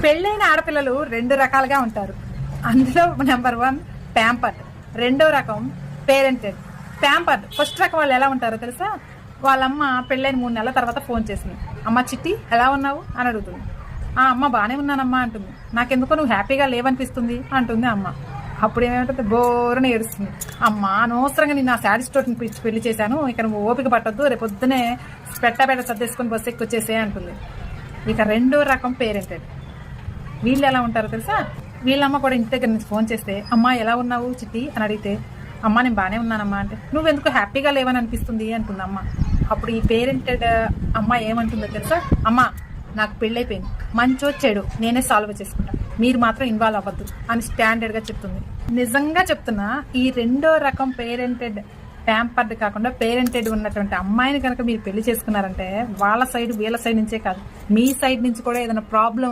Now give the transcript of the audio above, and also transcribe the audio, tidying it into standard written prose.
పెళ్ళైన ఆడపిల్లలు రెండు రకాలుగా ఉంటారు. అందులో నెంబర్ 1 ప్యాంపర్డ్, రెండో రకం పేరెంటెడ్. ప్యాంపర్డ్ ఫస్ట్ రకం వాళ్ళు ఎలా ఉంటారో తెలుసా? వాళ్ళమ్మ పెళ్ళైన 3 నెలల తర్వాత ఫోన్ చేసింది, అమ్మ చిట్టి ఎలా ఉన్నావు అని అడుగుతుంది. ఆ అమ్మ బాగానే ఉన్నానమ్మా అంటుంది. నాకెందుకో నువ్వు హ్యాపీగా లేవనిపిస్తుంది అంటుంది అమ్మ. అప్పుడు ఏమేమిటంటే బోరుని ఏడుస్తుంది, అమ్మ అనవసరంగా నేను నా శారీ స్టోర్ని పిలిచి పెళ్లి చేశాను, ఇక నువ్వు ఓపిక పట్టొద్దు, రేపు పొద్దునే పెట్ట సర్దేసుకొని బస్సు ఎక్కువచ్చేసే అంటుంది. ఇక రెండో రకం పేరెంటెడ్. వీళ్ళు ఎలా ఉంటారో తెలుసా? వీళ్ళమ్మ కూడా ఇంటి దగ్గర నుంచి ఫోన్ చేస్తే, అమ్మ ఎలా ఉన్నావు చిట్టి అని అడిగితే, అమ్మ నేను బాగానే ఉన్నానమ్మా అంటే, నువ్వెందుకు హ్యాపీగా లేవని అనిపిస్తుంది అంటుంది అమ్మ. అప్పుడు ఈ పేరెంటెడ్ అమ్మ ఏమంటుందో తెలుసా? అమ్మ నాకు పెళ్ళైపోయింది, మంచో చెడు నేనే సాల్వ్ చేసుకుంటా, మీరు మాత్రం ఇన్వాల్వ్ అవ్వద్దు అని స్టాండర్డ్ గా చెప్తుంది. నిజంగా చెప్తున్నా, ఈ రెండో రకం పేరెంటెడ్ ప్యాంపర్డ్ కాకుండా పేరెంటెడ్ ఉన్నటువంటి అమ్మాయిని కనుక మీరు పెళ్లి చేసుకున్నారంటే వాళ్ళ సైడ్ వీళ్ళ సైడ్ నుంచే కాదు, మీ సైడ్ నుంచి కూడా ఏదైనా ప్రాబ్లం